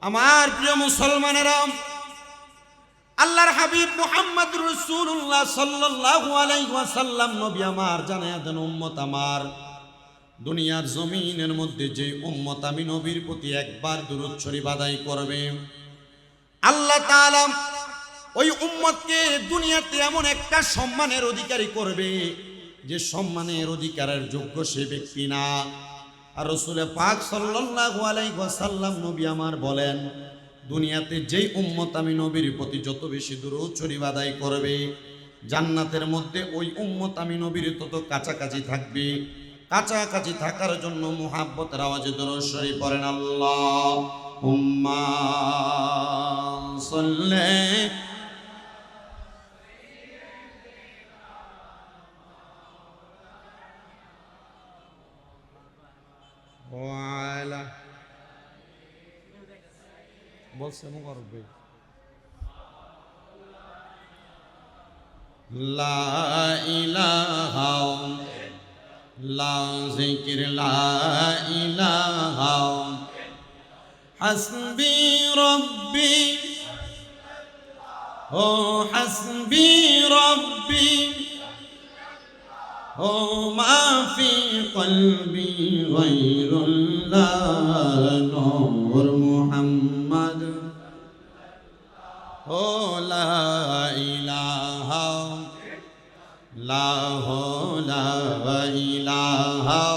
আমার প্রিয় মুসলমানেরা, আল্লাহর হাবিব মুহাম্মদ রাসূলুল্লাহ সাল্লাল্লাহু আলাইহি ওয়াসাল্লাম নবী আমার জানায়া দেন, উম্মত আমার, দুনিয়ার জমিনের মধ্যে যে উম্মত আমি নবীর প্রতি একবার দুরূদ শরীফ আদায় করবে, আল্লাহ তাআলা ওই উম্মতকে দুনিয়াতে এমন একটা সম্মানের অধিকারী করবে যে সম্মানের অধিকারের যোগ্য সে ব্যক্তি না। আর রাসূল পাক সাল্লাল্লাহু আলাইহি ওয়াসাল্লাম নবী আমার বলেন, দুনিয়াতে যেই উম্মত আমি নবীর প্রতি যত বেশি দুরূদ শরীফ আদায় করবে, জান্নাতের মধ্যে ওই উম্মত আমি নবীর তত কাছাকাছি থাকবে। কাছাকাছি থাকার জন্য মুহাব্বতের আওয়াজে দুরূদ শরীফ পড়েন, আল্লাহুম্মা সাল্লি ওয়ালা বলছে মুবারক লা ইলাহা লা যিকির লা ইলাহা হাসবি রব্বি ও হাসবি রব্বি ও মা ফি কলবি গায়রুল্লাহ নূর মুহাম্মদ ও লা ইলাহা লা ইলাহা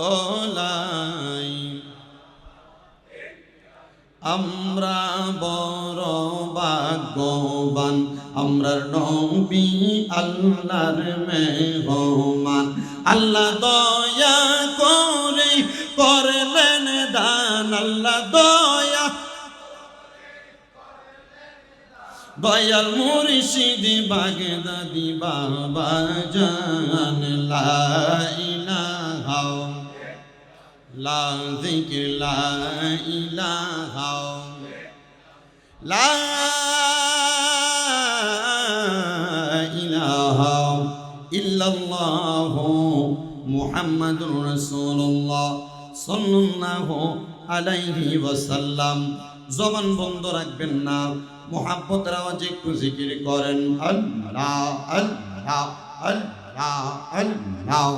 ও লা। আমরা বড় ভাগ্যবান, আমরার নবী আল্লাহর মেহমান। আল্লাহ দয়া করে করলেন দান, আল্লাহ দয়াল মুর্শিদ বাগদাদি বাবা জান। লা ইলাহা লা যিকির লা ইলাহা লা ইলাহা ইল্লাল্লাহু মুহাম্মাদুর রাসূলুল্লাহ সাল্লাল্লাহু আলাইহি ওয়াসাল্লাম। জবান বন্ধ রাখবেন না, মুহাব্বতের আওয়াজে একটু জিকির করেন, আল্লাহ আল্লাহ আল্লাহ আল্লাহ।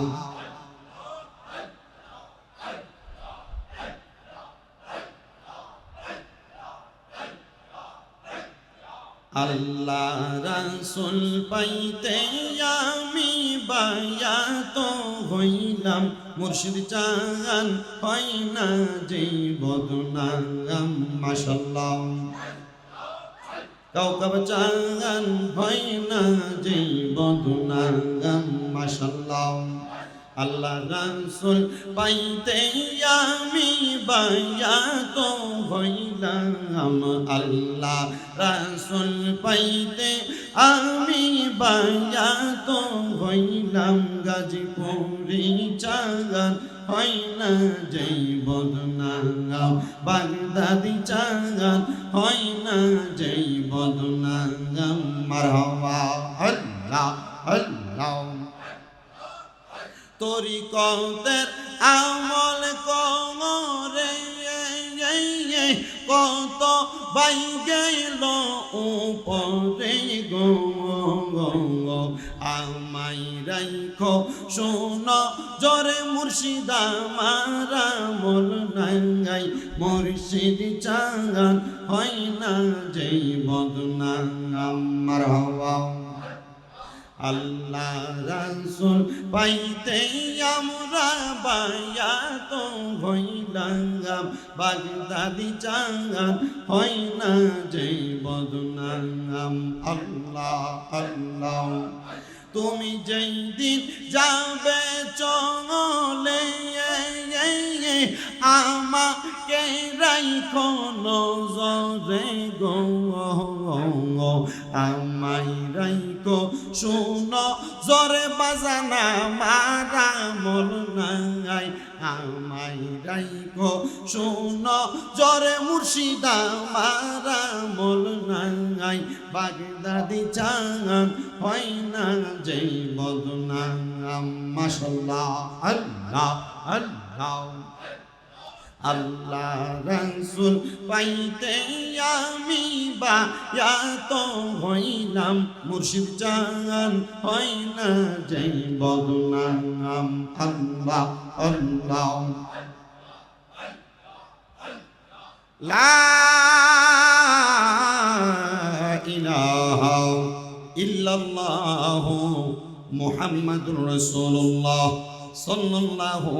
আল্লাহ রাসূল পাইতে আমি বায়াত হইলাম, মুর্শিদ চান হয় না যে বদনাম। মাশাআল্লাহ কাউকাব চান হয় না যে বদনাম। মাশাআল্লাহ আল্লাহ রাসূল পাইতে আমি বায়াত হইলাম, আল্লাহ রাসূল পাইতে আমি বায়াত হইলাম। গাজীপুরি চাগান হয় না যেই বদনাম, বাগদাদি চাগান হয় না যেই বদনাম। মারহাবা আল্লাহ আল্লাহ। তরিকতের আমল করে কত বাই গেল উপরে গো, আমায় রাইখো শোন জরে মুর্শিদ আমার আমল নাই। মুর্শিদ চাগান হয় না যেই বদনাম। মারহাবা আল্লাহ রাসূল পাইতে আমরা বায়াত হইলাম, বাগদাদি চাগান হয় না যেই বদনাম। আল্লাহ আল্লাহ তুমি যেই দিন যাবে চলে আমাকে রাইখো নজরে গো, আমায় রাইখো শোনো জরে বাজানা মারা মল নাই। আমায় রাইখো শোনো জরে মুর্শিদা মারা মল নাই। বাগদাদি চাগান হয় না যেই বদনাম। মাশাআল্লাহ আল্লাহ আল্লাহ আল্লাহ রাসূল পাইতে আমি বায়াত হইলাম, মুর্শিদ জান হয় না যাই বদনাম। আল্লাহ আল্লাহ লা ইলাহা ইল্লাল্লাহু মুহাম্মাদুর রাসূলুল্লাহ সাল্লাল্লাহু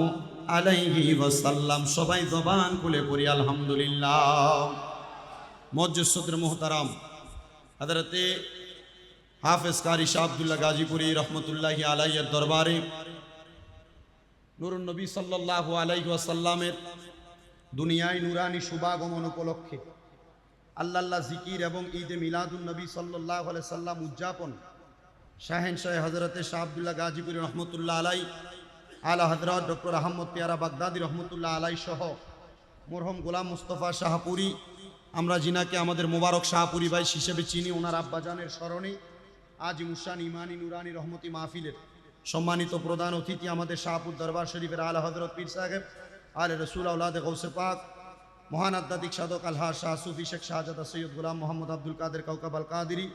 আলাইহি ওয়াসাল্লাম। সবাই জবান খুলে পড়ি আলহামদুলিল্লাহ। মুআজ্জিজ সদর মুহতারাম হযরতে হাফেজ কারি শাহ আব্দুল্লাহ গাজীপুরি রহমতুল্লাহি আলাইহির দরবারে নূরুন নবী সাল্লাল্লাহু আলাইহি ওয়াসাল্লামের দুনিয়ায় নুরানি শুভাগমন উপলক্ষে আল্লাহ জিকির এবং ঈদে মিলাদুন নবী সাল্লাল্লাহু আলাইহি সাল্লাম উদযাপন শাহেনশাহ হযরতে শাহ আব্দুল্লাহ গাজীপুরি রহমতুল্লাহ আলাই, আলা হযরত ডক্টর আহমদ পিয়ারা বাগদাদি রহমতুল্লাহ আলাই সহ মরহুম গোলাম মুস্তফা শাহপুরি, আমরা জিনাকে আমাদের মোবারক শাহপুরি ভাই হিসেবে চিনি, ওনার আব্বাজানের স্মরণে আজ মুসান ইমানি নুরানি রহমতি মাহফিলের সম্মানিত প্রধান অতিথি আমাদের শাহপুর দরবার শরীফের আলা হযরত পীর সাহেব আলে রসুল আউলাদ গৌসে পাক মহান আধ্যাত্মিক সাধক আলহাজ শাহ সুফি শেখ শাহজাদা সৈয়দ গোলাম মোহাম্মদ আব্দুল কাদের কাউকাব আল কাদেরী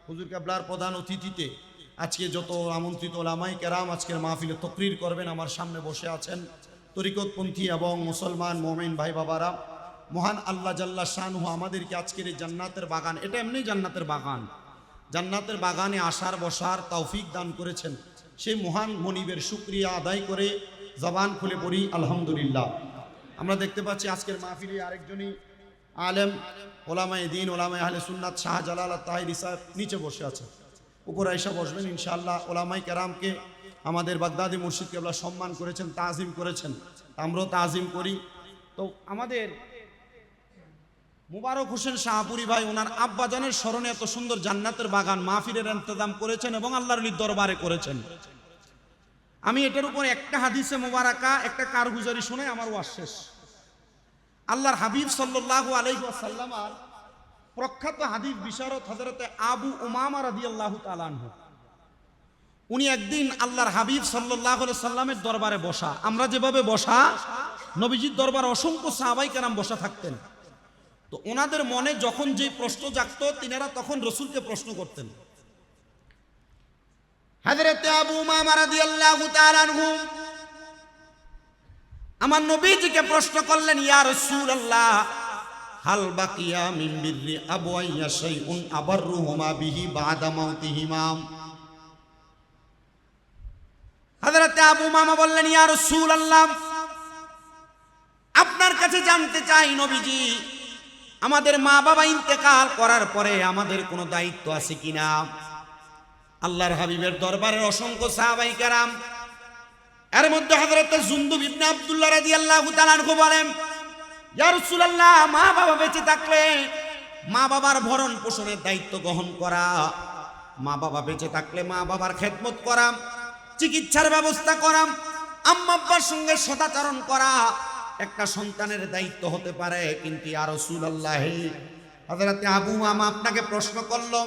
হুজুর কেবলার প্রধান অতিথিতে আজকে যত আমন্ত্রিত ওলামাই কেরাম আজকের মাহফিলে তকরির করবেন আমার সামনে বসে আছেন তরিকতপন্থী এবং মুসলমান মোমেন ভাই বাবারা। মহান আল্লাহ জাল্লা শানহু আমাদেরকে আজকের এই জান্নাতের বাগান, এটা এমনি জান্নাতের বাগান, জান্নাতের বাগানে আসার বসার তৌফিক দান করেছেন। সেই মহান মনিবের শুকরিয়া আদায় করে জবান খুলে পড়ি আলহামদুলিল্লাহ। আমরা দেখতে পাচ্ছি আজকের মাহফিলে আরেকজনই আলেম ওলামায়ে দ্বীন ওলামায়ে আহলে সুন্নাত শাহ জালাল তাহিরি সাহেব নিচে বসে আছে, উপরে এসে বসবেন ইনশাআল্লাহ। ওলামায়ে কেরামকে আমাদের বাগদাদি মুর্শিদ কেবলা সম্মান করেছেন, তাজিম করেছেন, আমরাও তাজিম করি। তো আমাদের মুবারক হোসেন শাহপুরি ভাই ওনার আব্বাজানের স্মরণে এত সুন্দর জান্নাতের বাগান মাহফিলের ইন্তজাম করেছেন এবং আল্লাহর ওলির দরবারে করেছেন। আমি এটার উপর একটা হাদিসে মোবারকা একটা কারগুজারি শুনে আমার ওয়াজ শেষ। আল্লাহর হাবিব সাল্লাল্লাহু আলাইহি ওয়াসাল্লাম আর প্রখ্যাত হাদিস বিশারদ হযরতে আবু উমামা রাদিয়াল্লাহু তাআলা আনহু, উনি একদিন আল্লাহর হাবিব সাল্লাল্লাহু আলাইহি সাল্লামের দরবারে বসা, আমরা যেভাবে বসা নবীজির দরবারে অসংখ্য সাহাবায়ে কেরাম বসা থাকতেন। তো ওনাদের মনে যখন যে প্রশ্ন জাগতো তিনারা তখন রাসূলকে প্রশ্ন করতেন। হযরত আবু উমামা রাদিয়াল্লাহু তাআলা আনহু আমার নবীজিকে প্রশ্ন করলেন, ইয়া রাসূলুল্লাহ হাল বাকিয়া মিন বিররি আবওয়াইয়া শাইউন আবাররুহুমা বিহি বাদা মাউতিহিমা। হযরত আবু উমামা বললেন, ইয়া রাসূলুল্লাহ আপনার কাছে জানতে চাই নবীজি, আমাদের মা বাবা ইন্তেকাল করার পরে আমাদের কোনো দায়িত্ব আছে কিনা? আল্লাহর হাবিবের দরবারের অসংখ্য সাহাবায়ে কেরাম, এর মধ্যে হযরত জুনদুব ইবনে আব্দুল্লাহ রাদিয়াল্লাহু তাআলা আনহু বলেন, ইয়া রাসূলুল্লাহ মা বাবা বেঁচে থাকলে মা বাবার ভরণ পোষণের দায়িত্ব গ্রহণ করা, মা বাবা বেঁচে থাকলে মা বাবার খেদমত করা, চিকিৎসার ব্যবস্থা করা, আম্মা আব্বার সঙ্গে সদাচরণ করা একটা সন্তানের দায়িত্ব হতে পারে। কিন্তু ইয়া রাসূলুল্লাহ হযরত আবু উমামা আপনাকে প্রশ্ন করলো,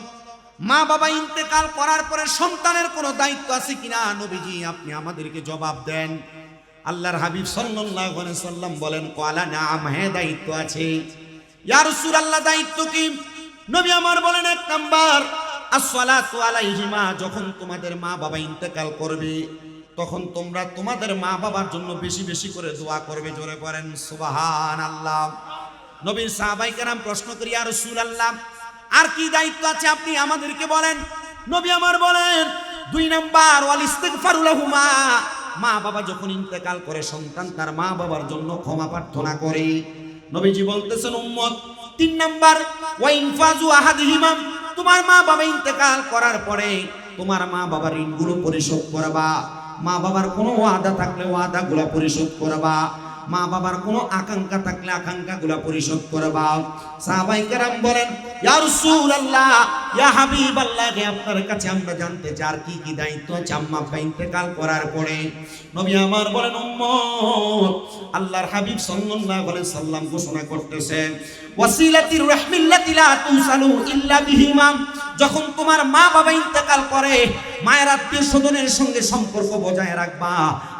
মা বাবা ইন্তেকাল করার পরে সন্তানের কোনো দায়িত্ব আছে কিনা? নবীজি আপনি আমাদেরকে জবাব দেন। আল্লাহর হাবিব সাল্লাল্লাহু আলাইহি সাল্লাম বলেন, ক্বালা নাম, হ্যাঁ দায়িত্ব আছে। ইয়া রাসূলুল্লাহ দায়িত্ব কি? নবী আমার বলেন, এক নাম্বার আসসালাতু আলাইহিমা, যখন তোমাদের মা বাবা ইন্তেকাল করবে তখন তোমরা তোমাদের মা বাবার জন্য বেশি বেশি করে দোয়া করবে। জোরে পড়েন সুবহানাল্লাহ। নবীর সাহাবায়ে কেরাম প্রশ্ন করি, ইয়া রাসূলুল্লাহ আর কি দায়িত্ব আছে আপনি আমাদেরকে বলেন। নবী আমার বলেন, দুই নাম্বার ওয়াল ইস্তিগফারু লাহুমা, মা বাবা যখন ইন্তেকাল করে সন্তান তার মা বাবার জন্য ক্ষমা প্রার্থনা করে। নবীজি বলতেছেন উম্মত, তিন নাম্বার ওয়া ইনফাজু আহাদিহিমা, তোমার মা বাবা ইন্তেকাল করার পরে তোমার মা বাবার ঋণগুলো পরিশোধ করবা, মা বাবার কোনো ওয়াদা থাকলে ওয়াদাগুলো পরিশোধ করবা, মা বাবার কোনো আকাঙ্ক্ষা থাকলে আকাঙ্ক্ষাগুলো পরিশোধ করবা। সাহাবায়ে কেরাম বলেন, ইয়া রাসূলুল্লাহ ইয়া হাবিবাল্লাহ, আপনার কাছে আমরা জানতে চাই আর কি কি দায়িত্ব আছে আম্মা আব্বা ইন্তেকাল করার পরে। নবী আমার বলেন, উম্মত আল্লাহর হাবিব সাল্লাল্লাহু আলাইহি সাল্লাম ঘোষণা করতেছেন, ওয়াসিলাতির রাহমিল্লাতি লা তুসালু ইল্লা বিহিমা, যখন তোমার মা বাবা ইন্তেকাল করে মায়ের আত্মীয় স্বজনের সঙ্গে সম্পর্ক বজায় রাখবা।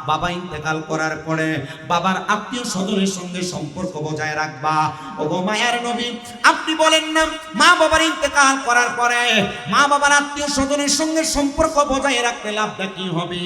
বাবা ইন্তেকাল করার পরে বাবার আত্মীয় স্বজনের সঙ্গে সম্পর্ক বজায় রাখবা। ওগো মায়ের নবী, আপনি বলেন না মা বাবার ইন্তেকাল করার পরে মা বাবার আত্মীয় স্বজনের সঙ্গে সম্পর্ক বজায় রাখতে লাভটা কি হবে?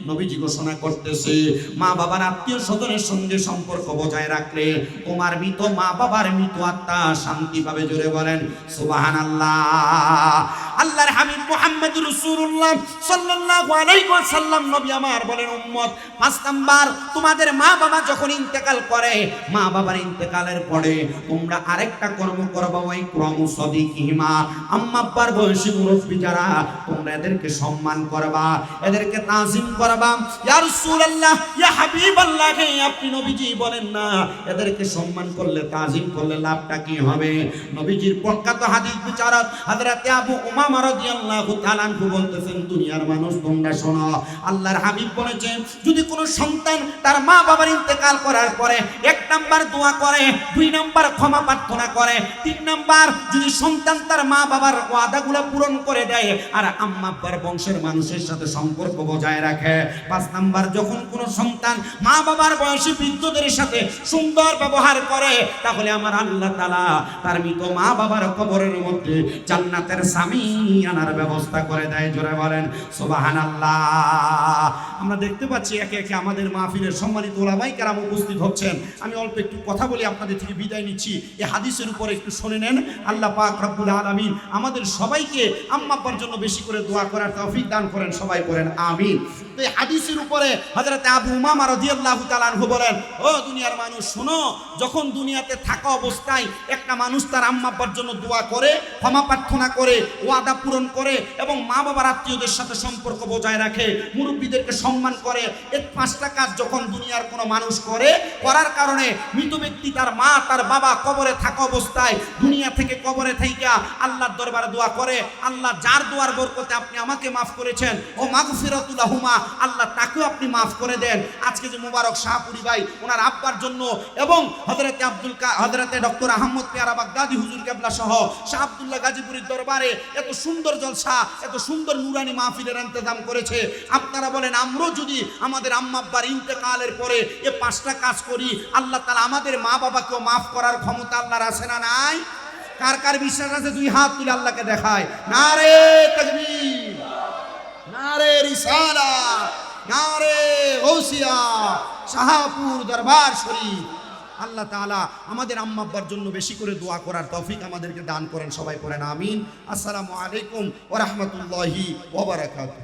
নবীজি ঘোষণা করতেছে, মা বাবার আত্মীয় স্বজনের সঙ্গে সম্পর্ক বজায় রাখলে তোমার মৃত মা বাবার মৃত আত্মা শান্তি পাবে। জোরে বলেন সুবহানাল্লাহ। আল্লাহর হাবিব মুহাম্মদুর রাসূলুল্লাহ সাল্লাল্লাহু আলাইহি ওয়াসাল্লাম নবী আমার বলেন, উম্মত 5 নাম্বার, তোমাদের মা বাবা যখন ইন্তেকাল করে, মা বাবার ইন্তেকালের পরে তোমরা আরেকটা কর্ম করবা, ওই ক্রম সাদিকিহিমা, আম্মা আব্বার বয়সী মুরব্বি যারা, তোমরা এদেরকে সম্মান করবা, এদেরকে তাজিম করবা। ইয়া রাসূলুল্লাহ, ইয়া হাবিবাল্লাহ, আপনি নবীজি বলেন না এদেরকে সম্মান করলে তাজিম করলে লাভটা কি হবে? নবীজির প্রখ্যাত হাদিস বিচারক হযরত আবু উমামা রাদিয়াল্লাহু তাআলা আনহু বলতেছেন, দুনিয়ার মানুষ তোমরা শোনো, আল্লাহর হাবিব বলেছেন যদি কোনো সন্তান তার মা বাবার ইন্তেকাল করার পরে 1 নাম্বার দোয়া করে, 2 নাম্বার ক্ষমা প্রার্থনা করে, 3 নাম্বার যদি সন্তান তার মা বাবার ওয়াদাগুলো পূরণ করে দেয় আর আম্মা আব্বার বংশের মানুষের সাথে সম্পর্ক বজায় রাখে, 5 নাম্বার যখন কোনো সন্তান মা বাবার বয়সী বৃদ্ধদের সাথে সুন্দর ব্যবহার করে, তাহলে আমার আল্লাহ তাআলা তার মৃত মা বাবার কবরের মধ্যে জান্নাতের সামিয়ানার ব্যবস্থা করে দেয়। জোরে বলেন সুবহানাল্লাহ। আমরা দেখতে পাচ্ছি একে একে আমাদের মাহফিলের সম্মানিত ওলামায়ে কেরাম উপস্থিত হচ্ছেন। আমি অল্প একটু কথা বলি, আপনাদের থেকে বিদায় নিচ্ছি। এই হাদিসের উপরে একটু শুনে নেন। আল্লাহ পাক রব্বুল আলামিন আমাদের সবাইকে আম্মা আব্বার জন্য বেশি করে দোয়া করার তৌফিক দান করেন, সবাই করেন আমিন। তো এই হাদিসের উপরে হযরত আবু উমামা রাদিয়াল্লাহু তাআলা আনহু বলেন, ও দুনিয়ার মানুষ শোনো, যখন দুনিয়াতে থাকা অবস্থায় একটা মানুষ তার আম্মা আব্বার জন্য দোয়া করে, ক্ষমা প্রার্থনা করে, ওয়াদা পূরণ করে এবং মা বাবার আত্মীয়দের সাথে সম্পর্ক বজায় রাখে, মুরব্বীদেরকে সম্মান করে, এই 5টা কাজ যখন দুনিয়ার কোনো মানুষ করে, করার কারণে মৃত ব্যক্তি তার মা তার বাবা কবরে থাকা অবস্থায় দুনিয়া থেকে কবরে থাইকা আল্লাহর দরবারে দোয়া করে, আল্লাহ যার দোয়ার বরকতে আপনি আমাকে মাফ করেছেন ও মাগফিরাতুল লাহুমা, আল্লাহ তাকেও আপনি মাফ করে দেন। আজকে যে মুবারক শাহপুরি ভাই ওনার আব্বার জন্য এবং হযরতে ডক্টর আহমদ পেয়ারা বাগদাদি হুজুর কেবলা সহ শাহ আব্দুল্লাহ গাজীপুরীর দরবারে এত সুন্দর জলসা, এত সুন্দর নুরানি মাহফিলের ইন্তজাম করেছে। আপনারা বলেন, আমরাও যদি আমাদের আম্মা আব্বার ইন্তেকালের পরে এই 5টা কাজ করি, আল্লাহ তাআলা আমাদের মা বাবাকেও মাফ করার ক্ষমতা আল্লাহর আছে না নাই? কার কার বিশ্বাস আছে 2 হাত তুলে আল্লাহকে দেখায়। নারে তাকবীর, নারে রিসালাত, নারে গাউসিয়া, শাহপুর দরবার শরীফ। আল্লাহ তাআলা আমাদের আম্মা আব্বার জন্য বেশি করে দোয়া করার তৌফিক আমাদেরকে দান করেন, সবাই পড়েন আমিন। আসসালামু আলাইকুম ওয়া রাহমাতুল্লাহি ওয়া বারাকাতুহু।